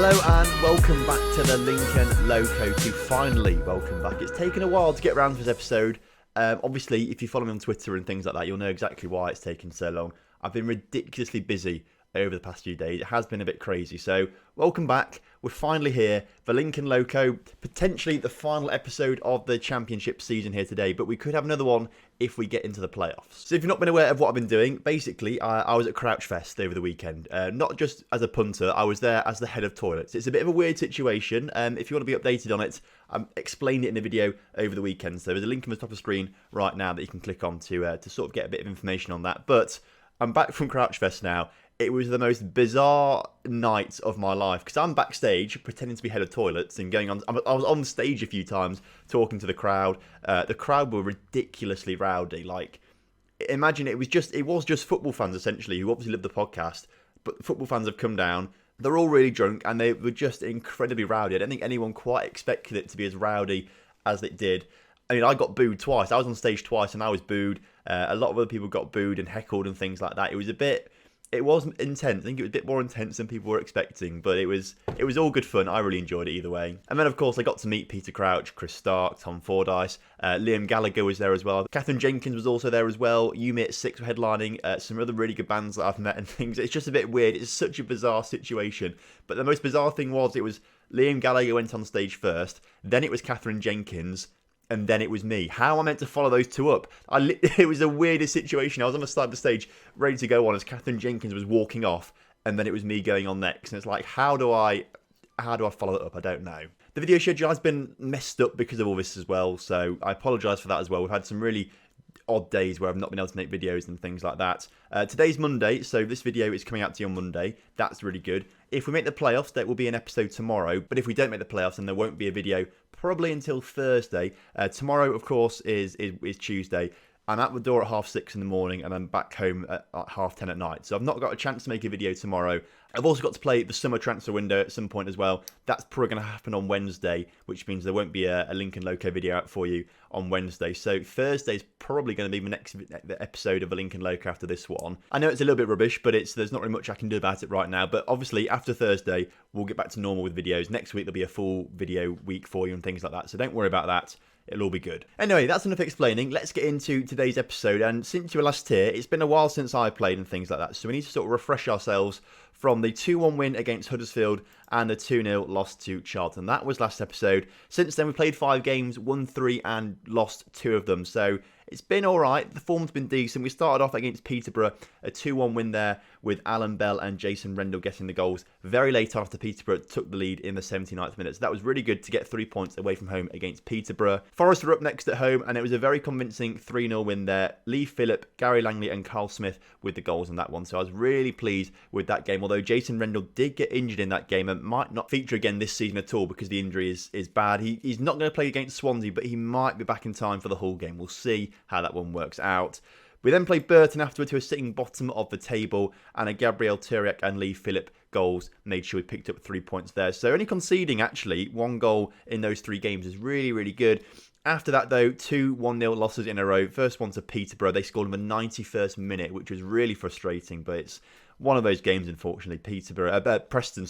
Hello and welcome back to the Lincoln Loco to finally welcome back. It's taken a while to get around to this episode. Obviously, if you follow me on Twitter and things like that, you'll know exactly why it's taken so long. I've been ridiculously busy over the past few days. It has been a bit crazy. So, welcome back. We're finally here. The Lincoln Loco, potentially the final episode of the championship season here today, but we could have another one if we get into the playoffs. So if you've not been aware of what I've been doing, basically, I was at Crouch Fest over the weekend. Not just as a punter, I was there as the head of toilets. It's a bit of a weird situation. If you want to be updated on it, I explained it in the video over the weekend. So there's a link on the top of the screen right now that you can click on to sort of get a bit of information on that. But I'm back from Crouch Fest now. It was the most bizarre night of my life because I'm backstage pretending to be head of toilets and going on. I was on stage a few times talking to the crowd. The crowd were ridiculously rowdy. Like, imagine it was just football fans essentially who obviously love the podcast, but football fans have come down. They're all really drunk and they were just incredibly rowdy. I don't think anyone quite expected it to be as rowdy as it did. I mean, I got booed twice. I was on stage twice and I was booed. A lot of other people got booed and heckled and things like that. It was intense. I think it was a bit more intense than people were expecting, but it was all good fun. I really enjoyed it either way. And then, of course, I got to meet Peter Crouch, Chris Stark, Tom Fordyce, Liam Gallagher was there as well. Catherine Jenkins was also there as well. Yumi at Six were headlining, some other really good bands that I've met and things. It's just a bit weird. It's such a bizarre situation. But the most bizarre thing was it was Liam Gallagher went on stage first, then it was Catherine Jenkins, and then it was me. How am I meant to follow those two up? It was the weirdest situation. I was on the side of the stage, ready to go on as Catherine Jenkins was walking off, and then it was me going on next. And it's like, how do I follow it up? I don't know. The video schedule has been messed up because of all this as well, so I apologise for that as well. We've had some really odd days where I've not been able to make videos and things like that. Today's Monday, so this video is coming out to you on Monday. That's really good. If we make the playoffs, there will be an episode tomorrow, but if we don't make the playoffs, then there won't be a video probably until Thursday. Tomorrow, of course, is Tuesday. I'm at the door at 6:30 in the morning and I'm back home at 10:30 at night. So I've not got a chance to make a video tomorrow. I've also got to play the summer transfer window at some point as well. That's probably going to happen on Wednesday, which means there won't be a Lincoln Loco video out for you on Wednesday. So Thursday's probably going to be the next episode of a Lincoln Loco after this one. I know it's a little bit rubbish, but there's not really much I can do about it right now. But obviously after Thursday, we'll get back to normal with videos. Next week there'll be a full video week for you and things like that. So don't worry about that. It'll all be good. Anyway, that's enough explaining. Let's get into today's episode. And since you were last here, it's been a while since I played and things like that. So we need to sort of refresh ourselves from the 2-1 win against Huddersfield and the 2-0 loss to Charlton. That was last episode. Since then, we played 5 games, won 3 and lost 2 of them. So it's been all right. The form's been decent. We started off against Peterborough, a 2-1 win there with Alan Bell and Jason Rendell getting the goals very late after Peterborough took the lead in the 79th minute. So that was really good to get 3 points away from home against Peterborough. Forest were up next at home and it was a very convincing 3-0 win there. Lee Phillip, Gary Langley and Carl Smith with the goals in that one. So I was really pleased with that game. Although Jason Rendell did get injured in that game and might not feature again this season at all because the injury is bad. He's not going to play against Swansea, but he might be back in time for the Hull game. We'll see how that one works out. We then played Burton afterwards, who are sitting bottom of the table, and a Gabriel Turiak and Lee Phillip goals made sure we picked up 3 points there. So only conceding, actually, 1 goal in those 3 games is really, really good. After that, though, 2 1-0 losses in a row. First one to Peterborough. They scored in the 91st minute, which was really frustrating, but it's one of those games, unfortunately. Preston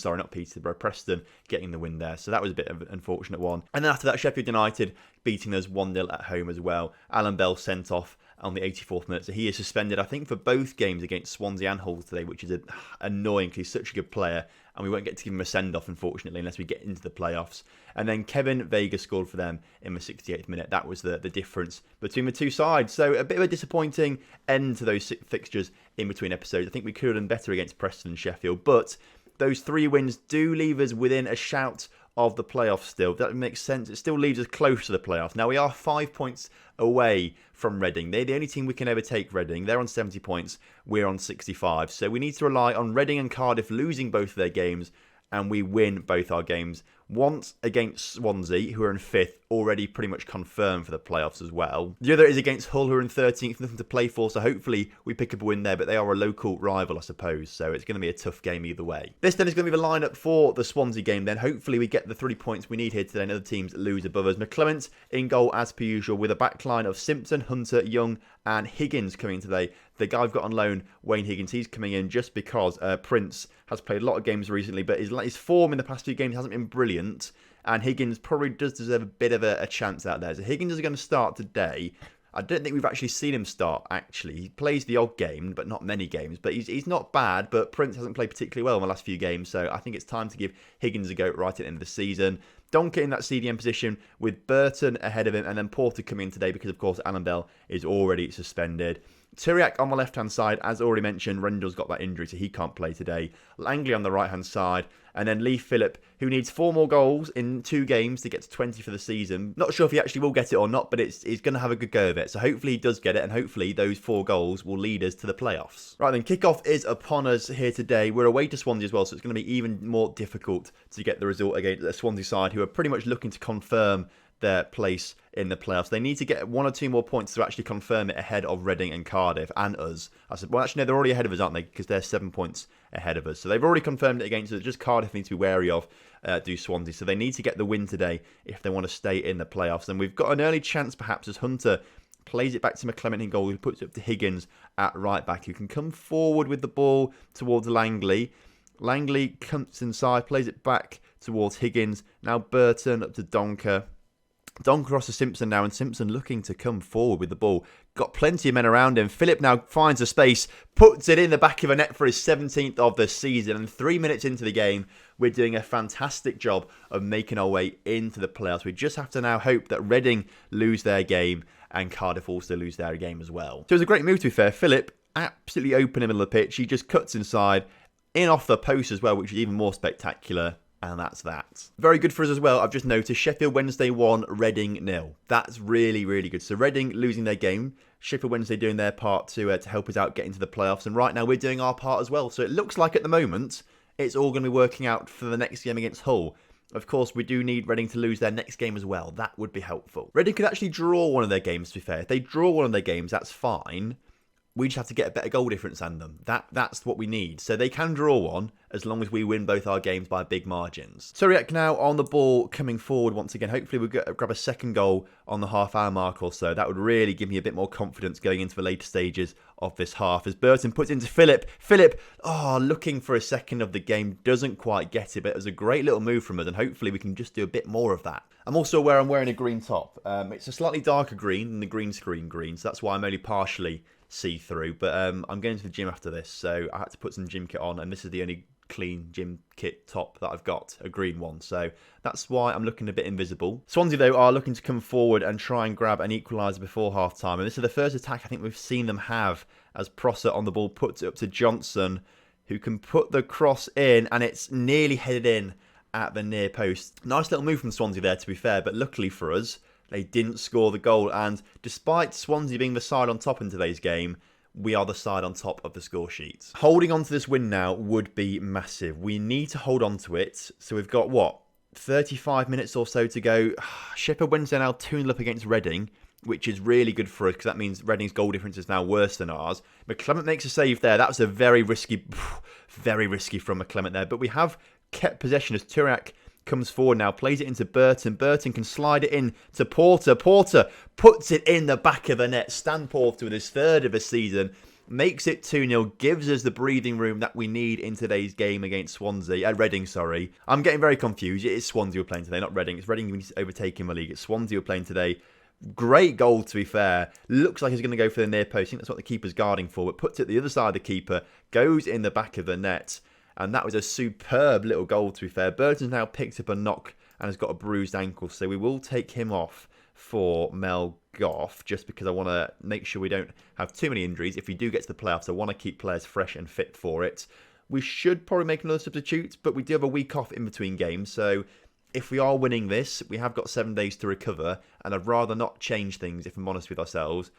getting the win there. So that was a bit of an unfortunate one. And then after that, Sheffield United beating us 1-0 at home as well. Alan Bell sent off on the 84th minute. So he is suspended, I think, for both games against Swansea and Hull today, which is annoying because he's such a good player. And we won't get to give him a send-off, unfortunately, unless we get into the playoffs. And then Kevin Vega scored for them in the 68th minute. That was the difference between the two sides. So a bit of a disappointing end to those fixtures in between episodes. I think we could have done better against Preston and Sheffield. But those 3 wins do leave us within a shout of the playoffs still. That makes sense. It still leaves us close to the playoffs. Now, we are 5 points away from Reading. They're the only team we can overtake Reading. They're on 70 points. We're on 65. So we need to rely on Reading and Cardiff losing both of their games and we win both our games. Once against Swansea, who are in 5th, already pretty much confirmed for the playoffs as well. The other is against Hull, who are in 13th, nothing to play for, so hopefully we pick up a win there, but they are a local rival, I suppose, so it's going to be a tough game either way. This then is going to be the lineup for the Swansea game then. Hopefully we get the 3 points we need here today and other teams lose above us. McClement in goal as per usual with a backline of Simpson, Hunter, Young and Higgins coming in today. The guy I've got on loan, Wayne Higgins, he's coming in just because Prince has played a lot of games recently, but his form in the past few games hasn't been brilliant, and Higgins probably does deserve a bit of a chance out there. So Higgins is going to start today. I don't think we've actually seen him start, actually. He plays the odd game, but not many games. But he's not bad, but Prince hasn't played particularly well in the last few games, so I think it's time to give Higgins a go right at the end of the season. Donker in that CDM position with Burton ahead of him, and then Porter coming in today because, of course, Allendale is already suspended. Turiak on the left-hand side, as already mentioned, Rendell's got that injury, so he can't play today. Langley on the right-hand side, and then Lee Phillip, who needs 4 more goals in 2 games to get to 20 for the season. Not sure if he actually will get it or not, but he's going to have a good go of it. So hopefully he does get it, and hopefully those 4 goals will lead us to the playoffs. Right then, kickoff is upon us here today. We're away to Swansea as well, so it's going to be even more difficult to get the result against the Swansea side, who are pretty much looking to confirm their place in the playoffs. They need to get 1 or 2 more points to actually confirm it ahead of Reading and Cardiff and us. I said, well, actually, no, they're already ahead of us, aren't they? Because they're 7 points ahead of us. So they've already confirmed it against us. Just Cardiff need to be wary of do Swansea. So they need to get the win today if they want to stay in the playoffs. And we've got an early chance, perhaps, as Hunter plays it back to McClement in goal, who puts it up to Higgins at right back, who can come forward with the ball towards Langley. Langley comes inside, plays it back towards Higgins. Now Burton up to Donker. Donker across to Simpson now, and Simpson looking to come forward with the ball. Got plenty of men around him. Phillip now finds a space, puts it in the back of a net for his 17th of the season. And 3 minutes into the game, we're doing a fantastic job of making our way into the playoffs. We just have to now hope that Reading lose their game and Cardiff also lose their game as well. So it was a great move, to be fair. Phillip, absolutely open in the middle of the pitch. He just cuts inside, in off the post as well, which is even more spectacular. And that's that. Very good for us as well. I've just noticed Sheffield Wednesday 1, Reading 0. That's really, really good. So Reading losing their game. Sheffield Wednesday doing their part to help us out get into the playoffs. And right now we're doing our part as well. So it looks like at the moment it's all going to be working out for the next game against Hull. Of course, we do need Reading to lose their next game as well. That would be helpful. Reading could actually draw one of their games, to be fair. If they draw one of their games, that's fine. We just have to get a better goal difference than them. That's what we need. So they can draw one as long as we win both our games by big margins. Turiak now on the ball, coming forward once again. Hopefully we'll grab a second goal on the half-hour mark or so. That would really give me a bit more confidence going into the later stages of this half. As Burton puts into Phillip. Phillip, looking for a second of the game. Doesn't quite get it, but it was a great little move from us, and hopefully we can just do a bit more of that. I'm also aware I'm wearing a green top. It's a slightly darker green than the green screen green, so that's why I'm only partially see-through, but I'm going to the gym after this, so I had to put some gym kit on, and this is the only clean gym kit top that I've got, a green one, so that's why I'm looking a bit invisible. Swansea, though, are looking to come forward and try and grab an equaliser before half-time, and this is the first attack I think we've seen them have, as Prosser on the ball puts it up to Johnson, who can put the cross in, and it's nearly headed in at the near post. Nice little move from Swansea there, to be fair, but luckily for us, they didn't score the goal, and despite Swansea being the side on top in today's game, we are the side on top of the score sheet. Holding on to this win now would be massive. We need to hold on to it. So we've got, 35 minutes or so to go. Sheffield Wednesday now 2-0 up against Reading, which is really good for us because that means Reading's goal difference is now worse than ours. McClement makes a save there. That was a very risky from McClement there. But we have kept possession as Turiak comes forward now, plays it into Burton. Burton can slide it in to Porter. Porter puts it in the back of the net. Stan Porter with his 3rd of the season makes it 2-0, gives us the breathing room that we need in today's game against Reading, sorry. I'm getting very confused. It is Swansea we're playing today, not Reading. It's Reading we need to overtake in the league. It's Swansea we're playing today. Great goal, to be fair. Looks like he's going to go for the near post. I think that's what the keeper's guarding for, but puts it the other side of the keeper, goes in the back of the net. And that was a superb little goal, to be fair. Burton's now picked up a knock and has got a bruised ankle. So we will take him off for Mel Goff, just because I want to make sure we don't have too many injuries. If we do get to the playoffs, I want to keep players fresh and fit for it. We should probably make another substitute, but we do have a week off in between games. So if we are winning this, we have got 7 days to recover. And I'd rather not change things, if I'm honest with ourselves.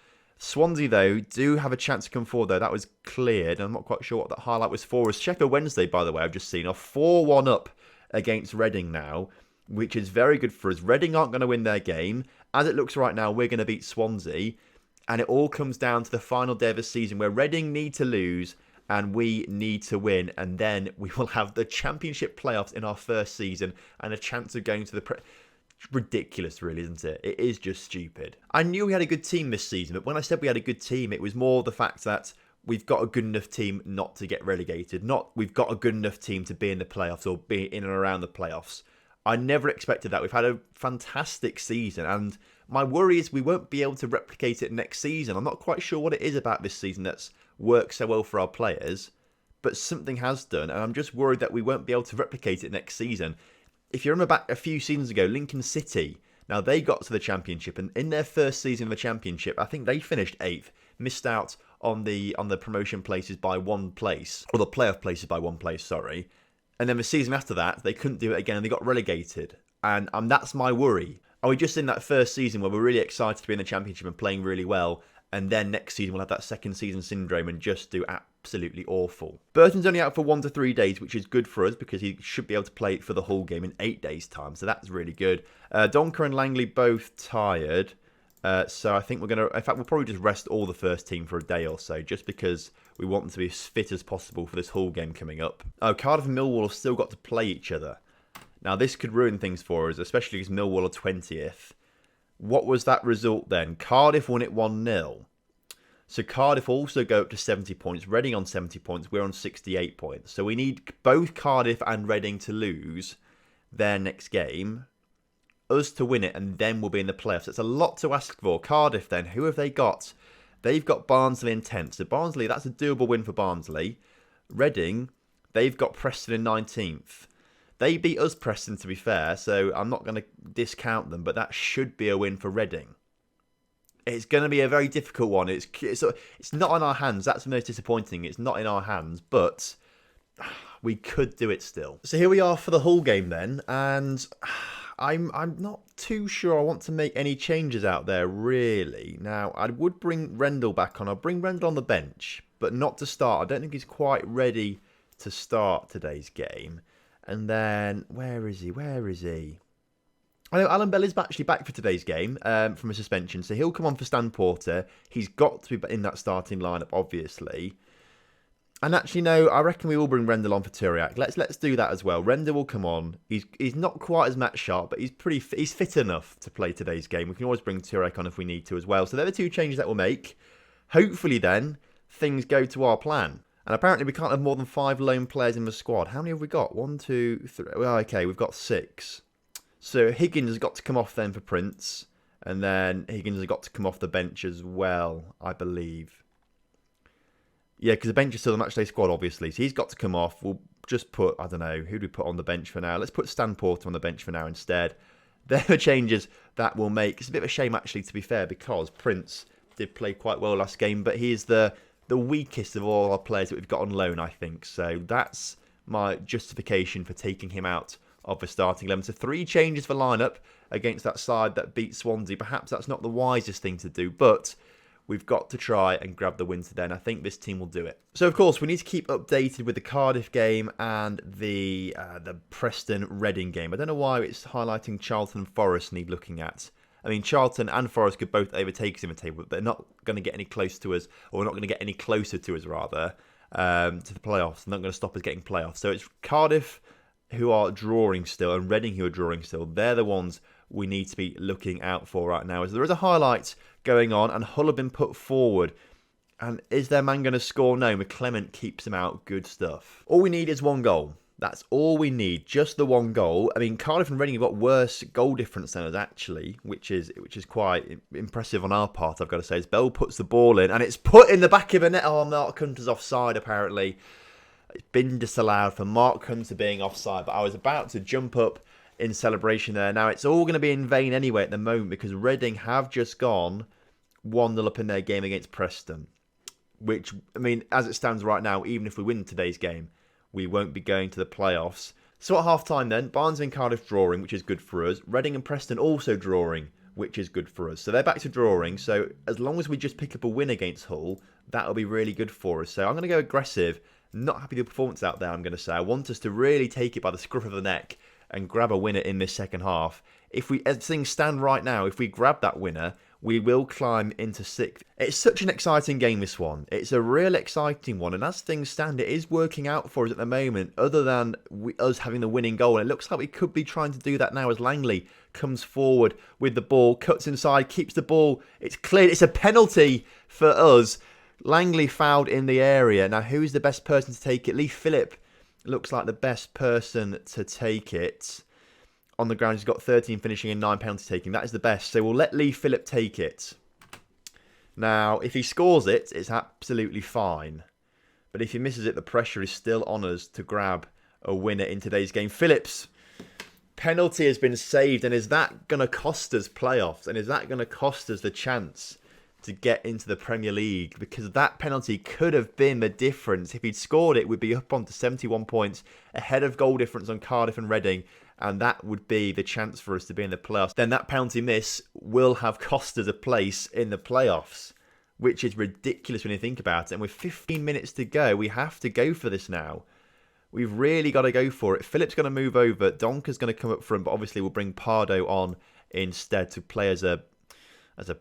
Swansea, though, do have a chance to come forward, though. That was cleared. I'm not quite sure what that highlight was for. As Sheffield Wednesday, by the way, I've just seen, are 4-1 up against Reading now, which is very good for us. Reading aren't going to win their game. As it looks right now, we're going to beat Swansea. And it all comes down to the final day of the season where Reading need to lose and we need to win. And then we will have the Championship playoffs in our first season and a chance of going to the... ridiculous, really, isn't it? It is just stupid. I knew we had a good team this season, but when I said we had a good team, it was more the fact that we've got a good enough team not to get relegated. Not we've got a good enough team to be in the playoffs or be in and around the playoffs. I never expected that. We've had a fantastic season, and my worry is we won't be able to replicate it next season. I'm not quite sure what it is about this season that's worked so well for our players, but something has done, and I'm just worried that we won't be able to replicate it next season. If you remember back a few seasons ago, Lincoln City, now they got to the Championship, and in their first season of the Championship, I think they finished 8th, missed out on the promotion places by 1 place, or the playoff places by 1 place, sorry. And then the season after that, they couldn't do it again, and they got relegated. And that's my worry. Are we just in that first season where we're really excited to be in the Championship and playing really well, and then next season we'll have that second season syndrome and just do absolutely awful? Burton's only out for 1 to 3 days, which is good for us because he should be able to play for the whole game in 8 days' time. So that's really good. Donker and Langley both tired. So I think we're going to... In fact, we'll probably just rest all the first team for a day or so, just because we want them to be as fit as possible for this Hull game coming up. Oh, Cardiff and Millwall have still got to play each other. Now, this could ruin things for us, especially because Millwall are 20th. What was that result then? Cardiff won it 1-0. So Cardiff also go up to 70 points. Reading on 70 points. We're on 68 points. So we need both Cardiff and Reading to lose their next game, us to win it, and then we'll be in the playoffs. It's a lot to ask for. Cardiff then, who have they got? They've got Barnsley in 10th. So Barnsley, that's a doable win for Barnsley. Reading, they've got Preston in 19th. They beat us, Preston, to be fair, so I'm not going to discount them, but that should be a win for Reading. It's going to be a very difficult one. It's not in our hands. That's the most disappointing. It's not in our hands, but we could do it still. So here we are for the Hull game then, and I'm not too sure I want to make any changes out there, really. Now, I would bring Rendell back on. I'll bring Rendell on the bench, but not to start. I don't think he's quite ready to start today's game. And then, where is he? I know Alan Bell is actually back for today's game from a suspension, so he'll come on for Stan Porter. He's got to be in that starting lineup, obviously. And actually, no, I reckon we will bring Rendell on for Turiak. Let's do that as well. Rendell will come on. He's not quite as match sharp, but he's fit enough to play today's game. We can always bring Turiak on if we need to as well. So they're the 2 changes that we'll make. Hopefully, then things go to our plan. And apparently we can't have more than 5 lone players in the squad. How many have we got? 1, 2, 3. Well, okay, we've got 6. So Higgins has got to come off then for Prince. And then Higgins has got to come off the bench as well, I believe. Yeah, because the bench is still the matchday squad, obviously. So he's got to come off. We'll just put, I don't know, who do we put on the bench for now? Let's put Stan Porter on the bench for now instead. They're the changes that we'll make. It's a bit of a shame, actually, to be fair, because Prince did play quite well last game, but he is the weakest of all our players that we've got on loan, I think. So that's my justification for taking him out of the starting 11. So 3 changes for lineup against that side that beat Swansea. Perhaps that's not the wisest thing to do, but we've got to try and grab the win today, and I think this team will do it. So, of course, we need to keep updated with the Cardiff game and the Preston-Reading game. I don't know why it's highlighting Charlton and Forest need looking at. I mean, Charlton and Forest could both overtake us in the table, but they're not going to get any close to us, or we're not going to get any closer to us, rather, to the playoffs. They're not going to stop us getting playoffs. So it's Cardiff who are drawing still, and Reading who are drawing still. They're the ones we need to be looking out for right now. As there is a highlight going on, and Hull have been put forward. And is their man going to score? No, McClement keeps him out. Good stuff. All we need is 1 goal. That's all we need, just the 1 goal. I mean, Cardiff and Reading have got worse goal difference than us, actually, which is quite impressive on our part, I've got to say. As Bell puts the ball in, and it's put in the back of the net. Oh, Mark Hunter's offside, apparently. It's been disallowed for Mark Hunter being offside, but I was about to jump up in celebration there. Now, it's all going to be in vain anyway at the moment, because Reading have just gone 1-0 up in their game against Preston, which, I mean, as it stands right now, even if we win today's game, we won't be going to the playoffs. So at half-time then, Barnsley and Cardiff drawing, which is good for us. Reading and Preston also drawing, which is good for us. So they're back to drawing. So as long as we just pick up a win against Hull, that'll be really good for us. So I'm going to go aggressive. Not happy with the performance out there, I'm going to say. I want us to really take it by the scruff of the neck and grab a winner in this second half. If we, as things stand right now, if we grab that winner, we will climb into 6th. It's such an exciting game, this one. It's a real exciting one, and as things stand, it is working out for us at the moment, other than us having the winning goal. And it looks like we could be trying to do that now as Langley comes forward with the ball, cuts inside, keeps the ball. It's cleared. It's a penalty for us. Langley fouled in the area. Now, who's the best person to take it? Lee Phillip looks like the best person to take it. On the ground, he's got 13 finishing and 9 penalty taking. That is the best. So we'll let Lee Phillip take it. Now, if he scores it, it's absolutely fine. But if he misses it, the pressure is still on us to grab a winner in today's game. Phillips, penalty has been saved. And is that going to cost us playoffs? And is that going to cost us the chance to get into the Premier League? Because that penalty could have been the difference. If he'd scored it, we'd be up onto 71 points, ahead of goal difference on Cardiff and Reading. And that would be the chance for us to be in the playoffs. Then that penalty miss will have cost us a place in the playoffs, which is ridiculous when you think about it. And with 15 minutes to go, we have to go for this now. We've really got to go for it. Philip's going to move over. Donker's going to come up front, but obviously we'll bring Pardo on instead to play as a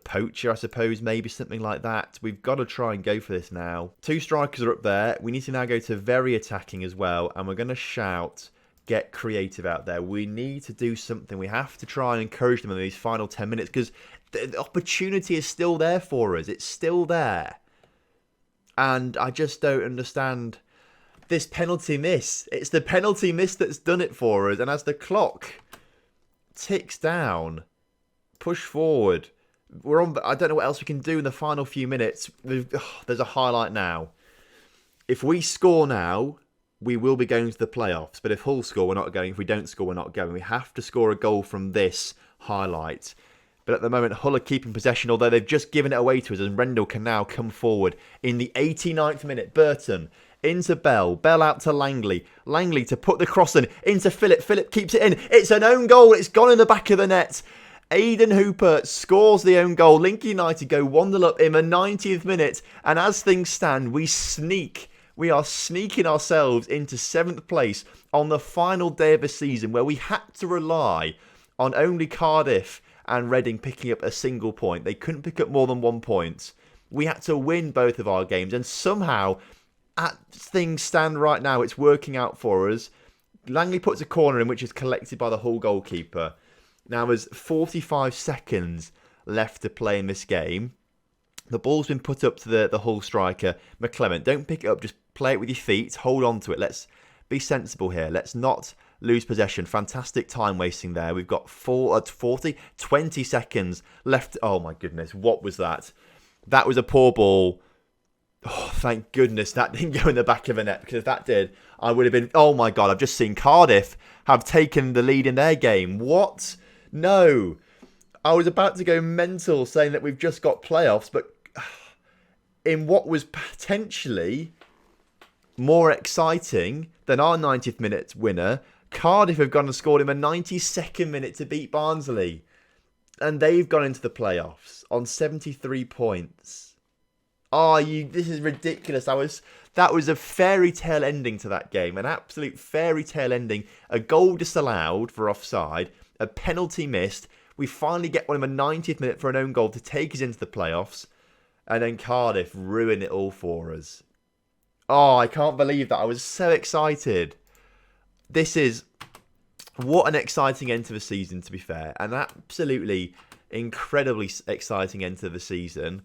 poacher, I suppose, maybe something like that. We've got to try and go for this now. 2 strikers are up there. We need to now go to very attacking as well, and we're going to shout, get creative out there. We need to do something. We have to try and encourage them in these final 10 minutes because the opportunity is still there for us. It's still there. And I just don't understand this penalty miss. It's the penalty miss that's done it for us. And as the clock ticks down, push forward, we're on. I don't know what else we can do in the final few minutes. There's a highlight now. If we score now, we will be going to the playoffs. But if Hull score, we're not going. If we don't score, we're not going. We have to score a goal from this highlight. But at the moment, Hull are keeping possession, although they've just given it away to us. And Rendell can now come forward in the 89th minute. Burton into Bell. Bell out to Langley. Langley to put the cross in. Into Phillip. Phillip keeps it in. It's an own goal. It's gone in the back of the net. Aidan Hooper scores the own goal. Lincoln United go 1-0 up in the 90th minute. And as things stand, we sneak. We are sneaking ourselves into 7th place on the final day of the season where we had to rely on only Cardiff and Reading picking up a single point. They couldn't pick up more than 1 point. We had to win both of our games and somehow, as things stand right now, it's working out for us. Langley puts a corner in which is collected by the Hull goalkeeper. Now there's 45 seconds left to play in this game. The ball's been put up to the Hull striker, McClement. Don't pick it up, just play it with your feet. Hold on to it. Let's be sensible here. Let's not lose possession. Fantastic time wasting there. We've got 20 seconds left. Oh my goodness, what was that? That was a poor ball. Oh, thank goodness that didn't go in the back of the net, because if that did, I would have been... Oh my God, I've just seen Cardiff have taken the lead in their game. What? No. I was about to go mental saying that we've just got playoffs, but in what was potentially more exciting than our 90th minute winner, Cardiff have gone and scored in the 92nd minute to beat Barnsley. And they've gone into the playoffs on 73 points. Oh, this is ridiculous. That was a fairy tale ending to that game. An absolute fairy tale ending. A goal disallowed for offside. A penalty missed. We finally get one in the 90th minute for an own goal to take us into the playoffs. And then Cardiff ruin it all for us. Oh, I can't believe that. I was so excited. What an exciting end to the season, to be fair. An absolutely incredibly exciting end to the season.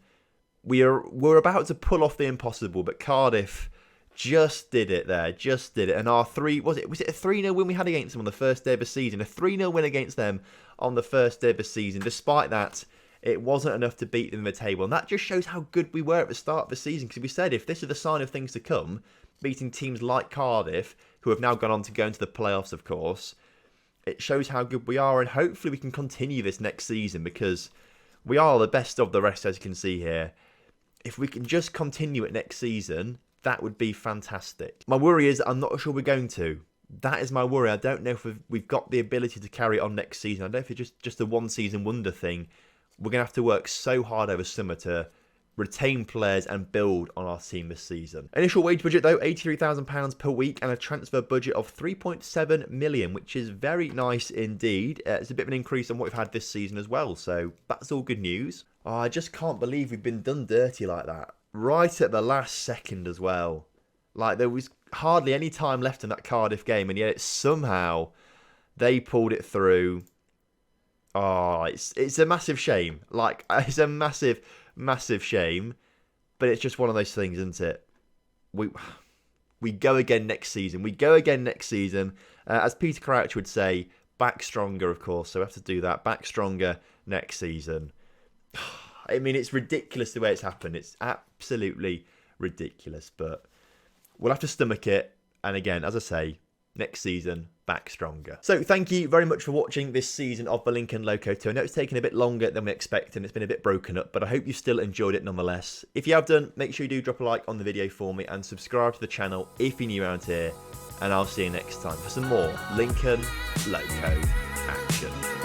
We're about to pull off the impossible, but Cardiff just did it there. Just did it. And our was it a 3-0 win we had against them on the first day of the season? A 3-0 win against them on the first day of the season. Despite that, it wasn't enough to beat them in the table. And that just shows how good we were at the start of the season. Because we said if this is the sign of things to come, beating teams like Cardiff, who have now gone on to go into the playoffs, of course, it shows how good we are. And hopefully we can continue this next season, because we are the best of the rest, as you can see here. If we can just continue it next season, that would be fantastic. My worry is I'm not sure we're going to. That is my worry. I don't know if we've got the ability to carry it on next season. I don't know if it's just a one-season wonder thing. We're going to have to work so hard over summer to retain players and build on our team this season. Initial wage budget, though, £83,000 per week, and a transfer budget of $3.7 million, which is very nice indeed. It's a bit of an increase on what we've had this season as well, so that's all good news. Oh, I just can't believe we've been done dirty like that. Right at the last second as well. Like, there was hardly any time left in that Cardiff game, and yet somehow they pulled it through. Oh, it's a massive shame. Like, it's a massive, massive shame. But it's just one of those things, isn't it? We go again next season. We go again next season. As Peter Crouch would say, back stronger, of course. So we have to do that. Back stronger next season. I mean, it's ridiculous the way it's happened. It's absolutely ridiculous. But we'll have to stomach it. And again, as I say, next season, back stronger. So thank you very much for watching this season of the Lincoln Loco 2. I know it's taken a bit longer than we expected and it's been a bit broken up, but I hope you still enjoyed it nonetheless. If you have done, make sure you do drop a like on the video for me and subscribe to the channel if you're new around here. And I'll see you next time for some more Lincoln Loco action.